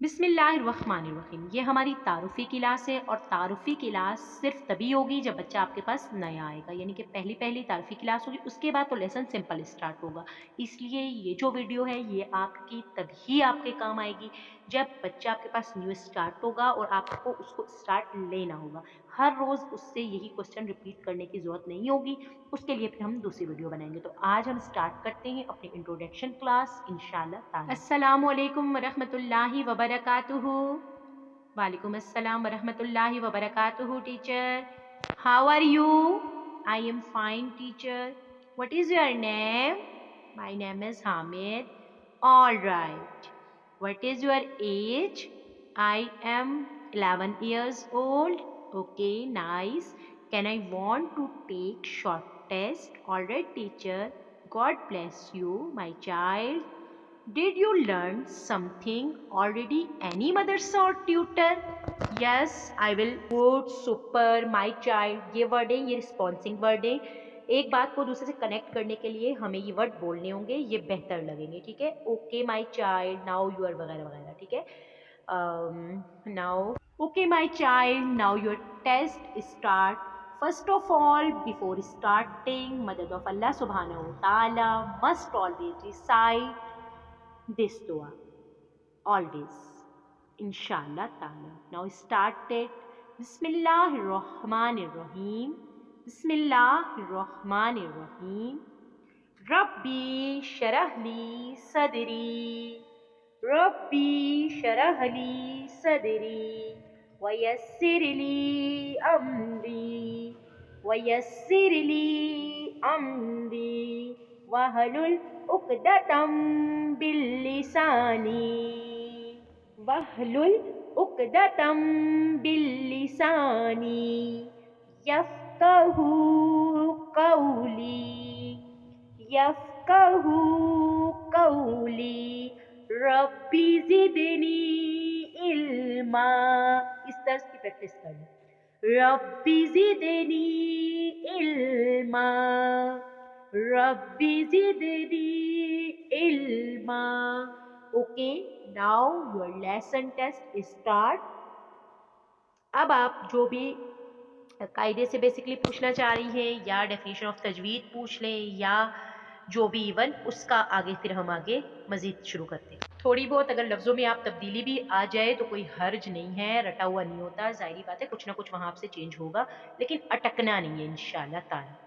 बिस्मिल्लाहिर्रहमानिर्रहीम। ये हमारी तारुफ़ी क्लास है और तारुफ़ी क्लास सिर्फ तभी होगी जब बच्चा आपके पास नया आएगा, यानी कि पहली पहली तारुफ़ी क्लास होगी। उसके बाद तो लेसन सिंपल स्टार्ट होगा। इसलिए ये जो वीडियो है ये आपकी तभी आपके काम आएगी जब बच्चा आपके पास न्यू स्टार्ट होगा और आपको उसको स्टार्ट लेना होगा। हर रोज़ उससे यही क्वेश्चन रिपीट करने की ज़रूरत नहीं होगी। उसके लिए फिर हम दूसरी वीडियो बनाएंगे। तो आज हम स्टार्ट करते हैं अपनी इंट्रोडक्शन क्लास इंशाल्लाह ताला। अस्सलामु अलैकुम वरहमतुल्लाहि वबरकातुहू। वालेकुम अस्सलाम वरहमतुल्लाहि वबरकातुहू teacher. How are you? I am fine teacher. What is your name? My name is Hamid. All right. What is your age? I am 11 years old. Okay, nice. Can I want to take short test? All right, teacher. God bless you, my child. Did you learn something already? Any mother or tutor? Yes, I will. Good, super, my child. ये word है, ये रिस्पॉन्सिंग word है। एक बात को दूसरे से connect करने के लिए हमें ये वर्ड बोलने होंगे, ये बेहतर लगेंगे। ठीक है? Okay my child, now your वगैरह वगैरह। ठीक है? Now okay my child, now your test start. First of all, before starting, Madad of Allah subhanahu wa ta'ala must always recite this dua. Always. Inshallah ta'ala. Now start it. Bismillahir Rahmanir Rahim. Bismillahir Rahmanir Rahim. Rabbi sharah li sadri. Rabbi sharah li sadri. ويسر لي أمري ويسر لي أمري واحلل عقدة باللسان واحلل عقدة باللسان يفقه قولي يفقه قولي रब्बी ज़िदनी इल्मा। इस तरह की प्रैक्टिस करनी। रब्बी ज़िदनी इल्मा, रब्बी ज़िदनी इल्मा। Okay, now your lesson test start. अब आप जो भी कायदे से बेसिकली पूछना चाह रही हैं या डेफिनेशन ऑफ तजवीद पूछ लें या जो भी इवन उसका आगे फिर हम आगे मजीद शुरू करते हैं। थोड़ी बहुत अगर लफ्ज़ों में आप तब्दीली भी आ जाए तो कोई हर्ज नहीं है, रटा हुआ नहीं होता। ज़ाहिरी बात है कुछ ना कुछ वहाँ आपसे चेंज होगा, लेकिन अटकना नहीं है इंशाल्लाह ताला।